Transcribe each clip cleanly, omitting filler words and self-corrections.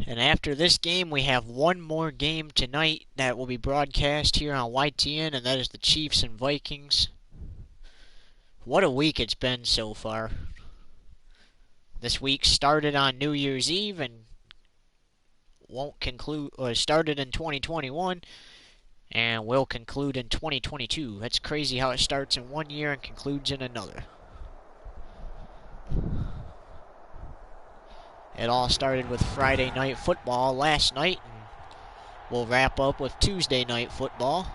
And after this game, we have one more game tonight that will be broadcast here on YTN, and that is the Chiefs and Vikings. What a week it's been so far. This week started on New Year's Eve and won't conclude, or started in 2021 and will conclude in 2022. That's crazy how it starts in one year and concludes in another. It all started with Friday night football last night, and we'll wrap up with Tuesday night football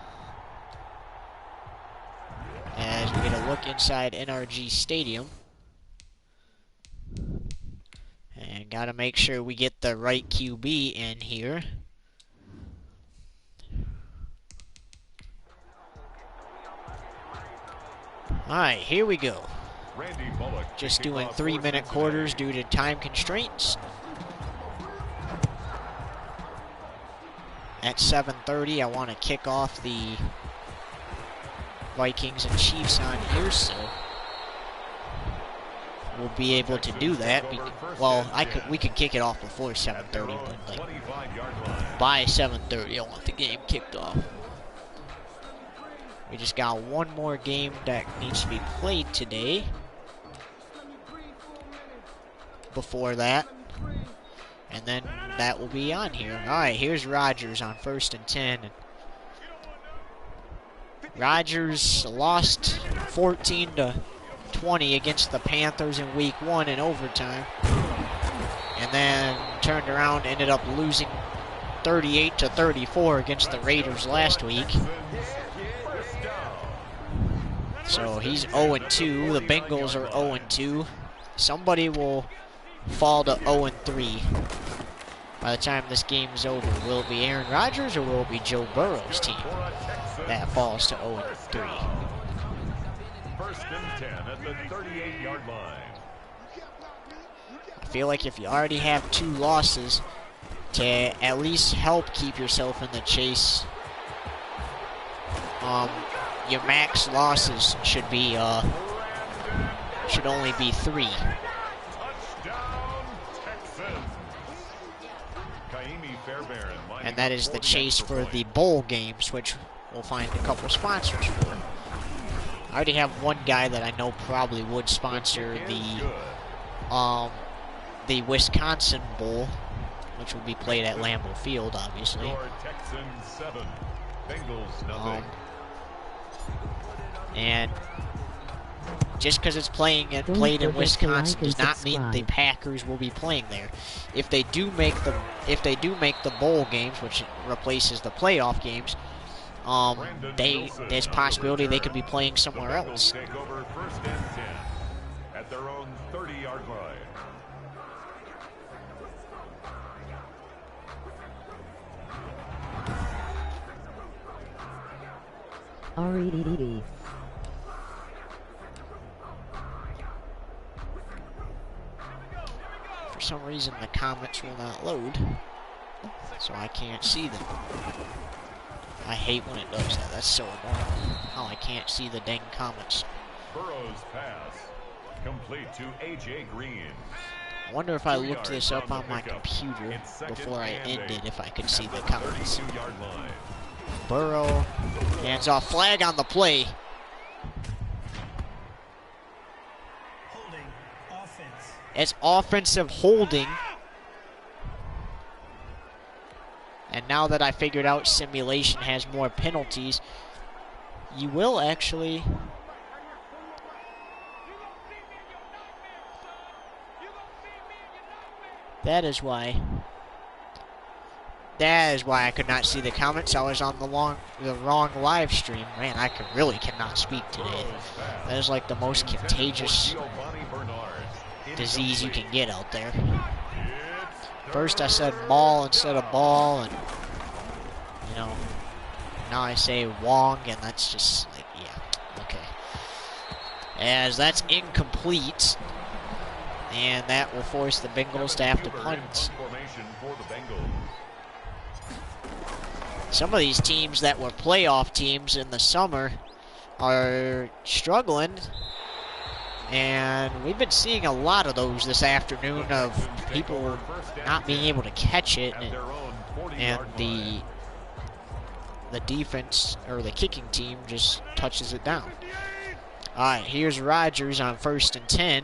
as we get a look inside NRG Stadium. And got to make sure we get the right QB in here. Alright, here we go. Just doing 3-minute quarters due to time constraints. At 7:30, I want to kick off the Vikings and Chiefs on here, so we'll be able to do that. Well, we could kick it off before 7:30, but like by 7:30, I want the game kicked off. We just got one more game that needs to be played today. Before that, and then that will be on here. Alright, here's Rodgers on 1st and 10. Rodgers lost 14-20 against the Panthers in week 1 in overtime, and then turned around, ended up losing 38-34 against the Raiders last week. So he's 0-2. The Bengals are 0-2. Somebody will fall to 0-3 by the time this game is over. Will it be Aaron Rodgers or will it be Joe Burrow's team that falls to 0-3? 1st and 10 at the 38-yard line. I feel like if you already have 2 losses, to at least help keep yourself in the chase, your max losses should be should only be 3. And that is the chase for the bowl games, which we'll find a couple sponsors for. I already have one guy that I know probably would sponsor the Wisconsin Bowl, which will be played at Lambeau Field, obviously. And just because it's played in Wisconsin does not mean the Packers will be playing there. If they do make the bowl games, which replaces the playoff games, there's a possibility they could be playing somewhere else. Take over 1st and 10 at their own 30-yard line. REDD. For some reason, the comments will not load, so I can't see them. I hate when it does that. That's so annoying. How I can't see the dang comments. Burrow's pass complete to A.J. Green. I wonder if I looked this up on my computer before I ended, if I could see the comments. Burrow, hands off, flag on the play. Holding, offense. It's offensive holding. And now that I figured out simulation has more penalties, you will actually... That is why I could not see the comments. I was on the wrong live stream. Man, I really cannot speak today. That is like the most contagious disease you can get out there. First I said mall instead of ball, and you know, now I say Wong, and that's just like, yeah, okay. As that's incomplete, and that will force the Bengals to have to punt. Some of these teams that were playoff teams in the summer are struggling, And we've been seeing a lot of those this afternoon of people not being able to catch it, and the defense or the kicking team just touches it down. All right, here's Rodgers on 1st and 10.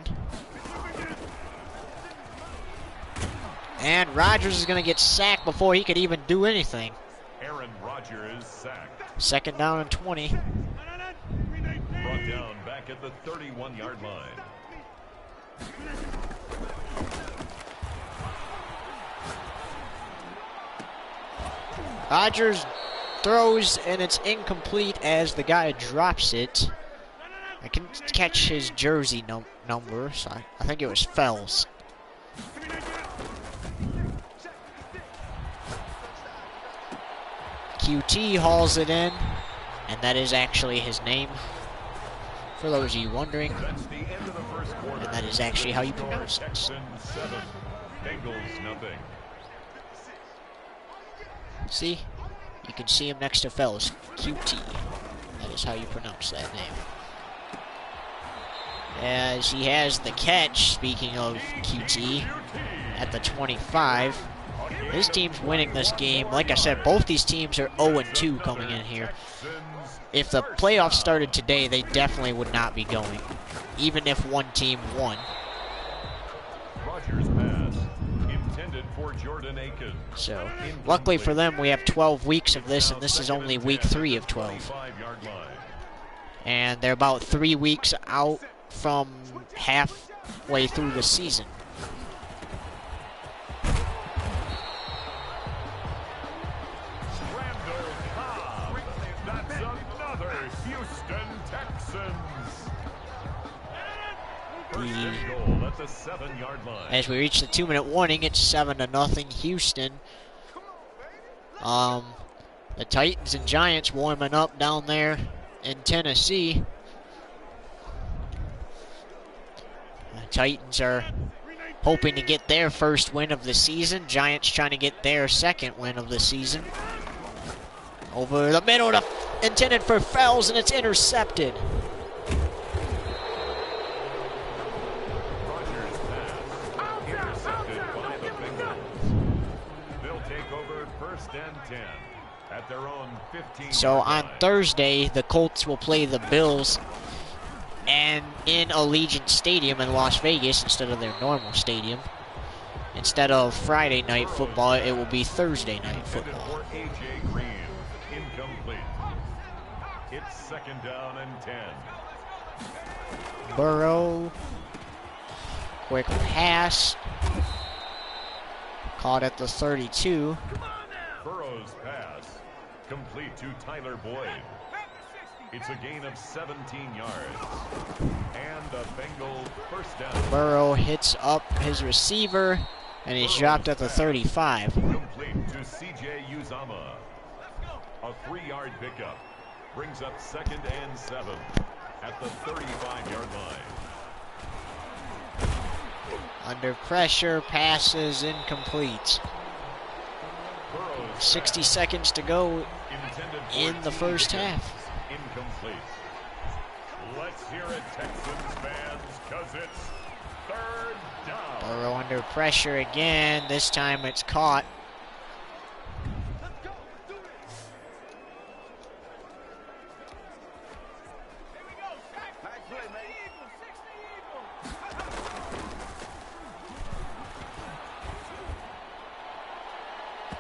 And Rodgers is going to get sacked before he could even do anything. Aaron Rodgers sacked. 2nd down and 20. Brought down back at the 31-yard line. Rodgers throws, and it's incomplete as the guy drops it. I can catch his jersey number, so I think it was Fells. QT hauls it in, and that is actually his name, for those of you wondering. That's the end of the first quarter. And that is actually how you pronounce it. Texans 7, Bengals nothing. See? You can see him next to Fells. QT. That is how you pronounce that name. As he has the catch, speaking of QT, at the 25. This team's winning this game. Like I said, both these teams are 0-2 coming in here. If the playoffs started today, they definitely would not be going, even if one team won. Rodgers pass intended for Jordan Akins. So, luckily for them, we have 12 weeks of this, and this is only week 3 of 12. And they're about 3 weeks out from halfway through the season. That's another Houston Texans. First and goal at the 7-yard line. As we reach the 2-minute warning, it's 7-0 Houston. The Titans and Giants warming up down there in Tennessee. The Titans are hoping to get their first win of the season. Giants trying to get their second win of the season. Over the middle, intended for Fells, and it's intercepted. Rodgers pass intercepted by the Bengals. They'll take over 1st and 10 at their own 15. So on Thursday, the Colts will play the Bills and in Allegiant Stadium in Las Vegas instead of their normal stadium. Instead of Friday night football, it will be Thursday night football. For A.J. Green, incomplete. It's 2nd down and 10. Burrow, quick pass, caught at the 32. Burrow's pass, complete to Tyler Boyd. It's a gain of 17 yards. And a Bengal 1st down. Burrow hits up his receiver, and he's dropped at the 35. Complete to C.J. Uzama. A 3-yard pickup brings up 2nd and 7 at the 35-yard line. Under pressure, passes incomplete. Burrow's 60 seconds to go intended for in the first T. half. Incomplete. Let's hear it, Texans fans, because it's 3rd down. Burrow under pressure again. This time it's caught.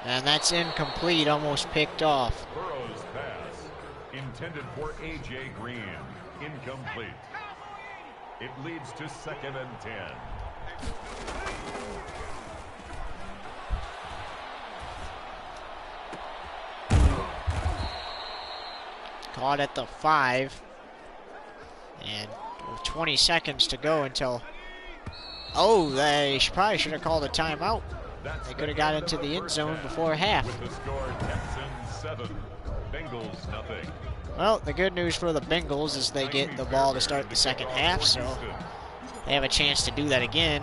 And that's incomplete, almost picked off. Burrow's pass, intended for A.J. Green, incomplete. It leads to 2nd and 10. Caught at the 5. And with 20 seconds to go until... Oh, they probably should have called a timeout. They could have got into the end zone before half. With the score, Texans 7, Bengals nothing. Well, the good news for the Bengals is they get the ball to start the second half, so they have a chance to do that again.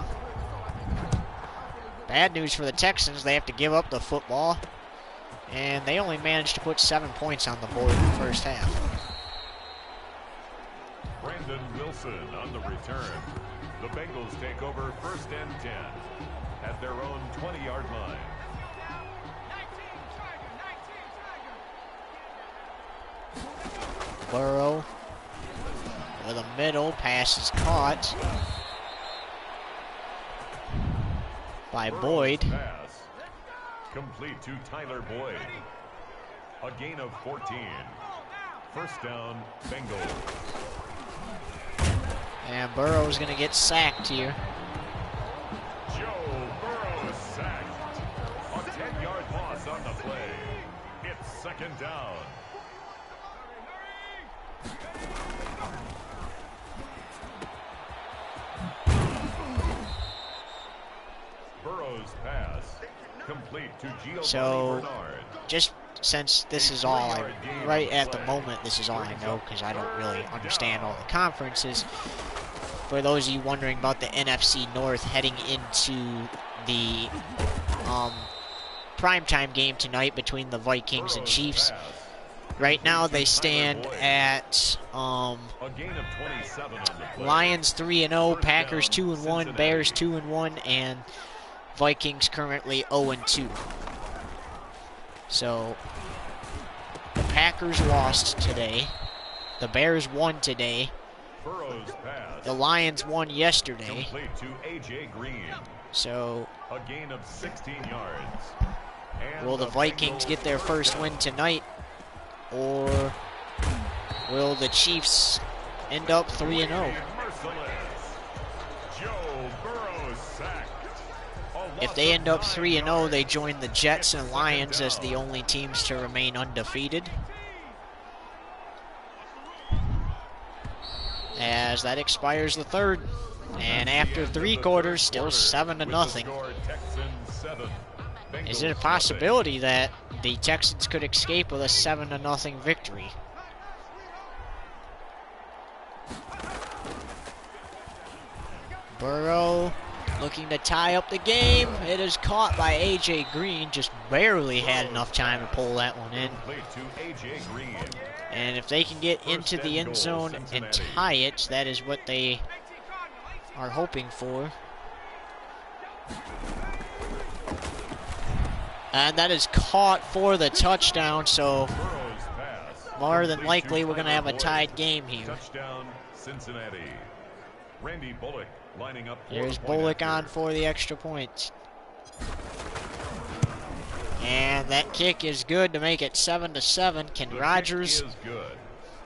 Bad news for the Texans, they have to give up the football, and they only managed to put 7 points on the board in the first half. Brandon Brandon Wilson on the return. The Bengals take over 1st and 10 at their own 20-yard line. Burrow with a middle pass is caught by Boyd. Pass complete to Tyler Boyd. A gain of 14. 1st down, Bengals. And Burrow's going to get sacked here. Joe Burrow is sacked. A 10-yard loss on the play. It's 2nd down. Burrow's pass complete to Giovanni Bernard. Just since this is all, right at the moment, this is all I know because I don't really understand all the conferences. For those of you wondering about the NFC North heading into the primetime game tonight between the Vikings and Chiefs, right now they stand at Lions 3-0, Packers 2-1, Bears 2-1, and Vikings currently 0-2. So the Packers lost today. The Bears won today. The Lions won yesterday. So a gain of 16 yards. Will the Vikings get their first win tonight, or will the Chiefs end up 3-0? If they end up 3-0, they join the Jets and Lions as the only teams to remain undefeated. As that expires the 3rd. And after 3 quarters, still 7-0. Is it a possibility that the Texans could escape with a 7-0 victory? Burrow looking to tie up the game. It is caught by A.J. Green. Just barely had enough time to pull that one in. And if they can get into the end zone and tie it, that is what they are hoping for. And that is caught for the touchdown, so more than likely we're going to have a tied game here. Touchdown, Cincinnati. Randy Bullock lining up. There's Bullock on for the extra point. And that kick is good to make it 7-7. Ken Rodgers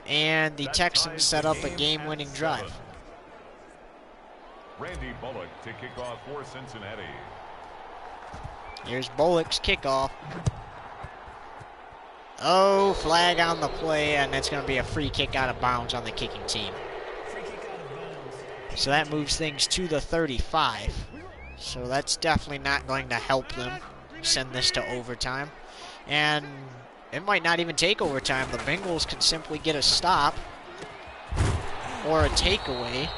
and the Texans set up a game-winning drive. Randy Bullock to kick off for Cincinnati. Here's Bullock's kickoff. Oh, flag on the play, and it's going to be a free kick out of bounds on the kicking team. So that moves things to the 35. So that's definitely not going to help them send this to overtime. And it might not even take overtime. The Bengals can simply get a stop or a takeaway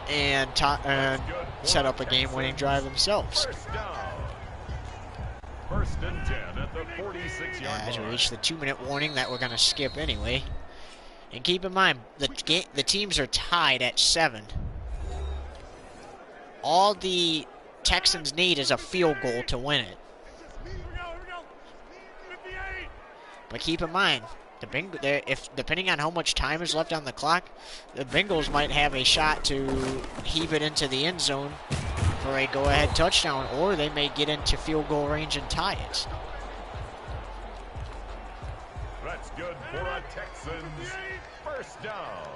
and set up a game-winning drive themselves. First and 10 at the 46-yard As we line. reach the 2-minute warning that we're going to skip anyway. And keep in mind, the teams are tied at 7. All the Texans need is a field goal to win it. But keep in mind, if depending on how much time is left on the clock, the Bengals might have a shot to heave it into the end zone for a go-ahead touchdown, or they may get into field goal range and tie it. That's good for a Texans first down.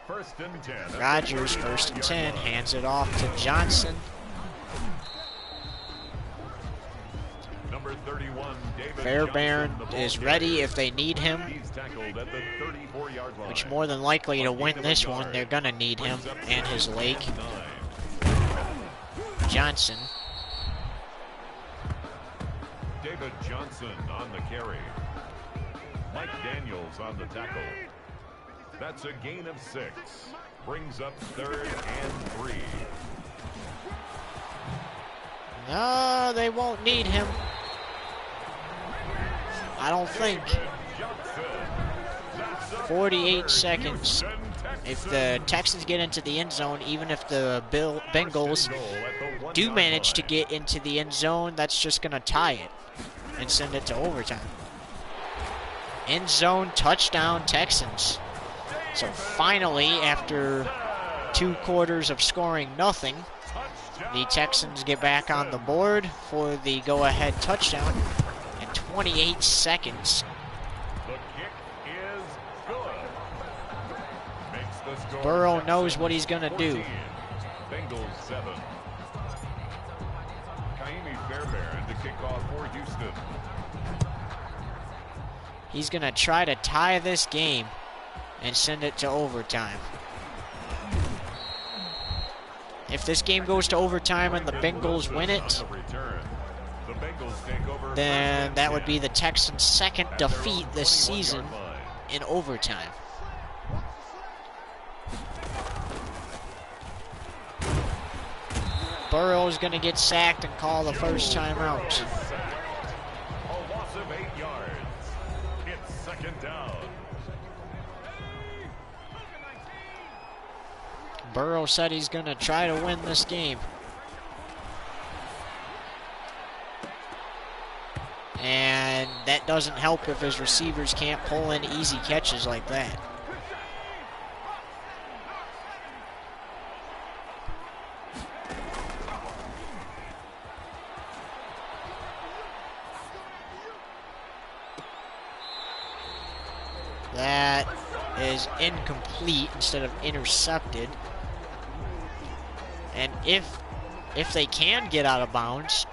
First and 10. Rodgers, first and 10, hands it off to Johnson. Number 31, David Fairbairn Johnson, is ready if they need him, He's tackled at the 34-yard line. which more than likely to win this one, they're going to need him and his leg. Johnson. David Johnson on the carry. Mike Daniels on the tackle. That's a gain of 6. Brings up 3rd and 3. No, they won't need him. I don't think. Johnson. That's a 48 seconds. If the Texans get into the end zone, even if the Bengals do manage to get into the end zone, that's just going to tie it and send it to overtime. End zone touchdown Texans. So finally, after 2 quarters of scoring nothing, the Texans get back on the board for the go-ahead touchdown in 28 seconds. The kick is good. Makes the score Burrow knows what he's going to do. 14. Bengals 7. Kaimi Fairbairn to kick off for Houston. He's going to try to tie this game and send it to overtime. If this game goes to overtime and the Bengals win it, then that would be the Texans' second defeat this season in overtime. Burrow's going to get sacked and call the first time out. A loss of 8 yards. It's second down. Burrow said he's going to try to win this game. And that doesn't help if his receivers can't pull in easy catches like that. That is incomplete instead of intercepted. And if they can get out of bounds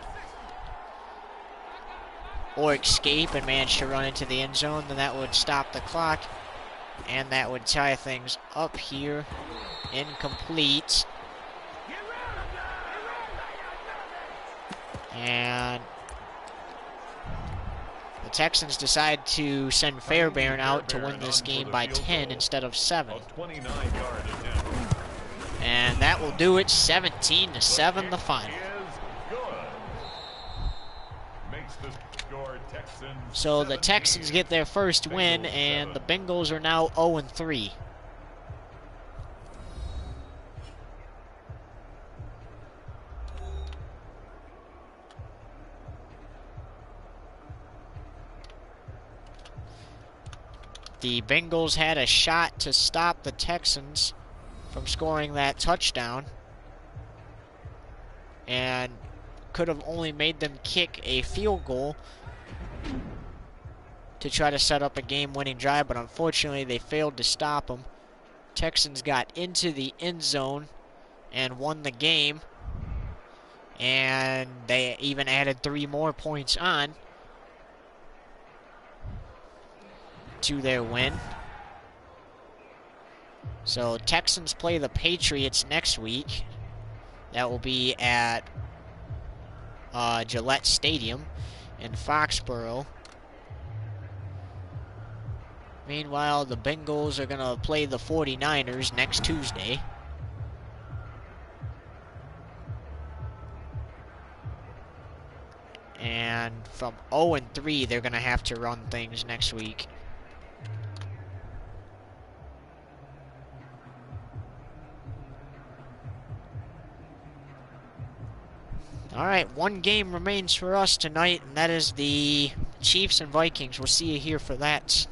or escape and manage to run into the end zone, then that would stop the clock and that would tie things up here. Incomplete. And the Texans decide to send Fairbairn out to win this game by 10 instead of 7. And that will do it. 17-7 the final. So the Texans get their first win, and the Bengals are now 0-3. The Bengals had a shot to stop the Texans from scoring that touchdown and could have only made them kick a field goal to try to set up a game-winning drive, but unfortunately they failed to stop them. Texans got into the end zone and won the game, and they even added 3 more points on to their win. So Texans play the Patriots next week. That will be at Gillette Stadium in Foxborough. Meanwhile, the Bengals are going to play the 49ers next Tuesday. And from 0-3, they're going to have to run things next week. All right, 1 game remains for us tonight, and that is the Chiefs and Vikings. We'll see you here for that.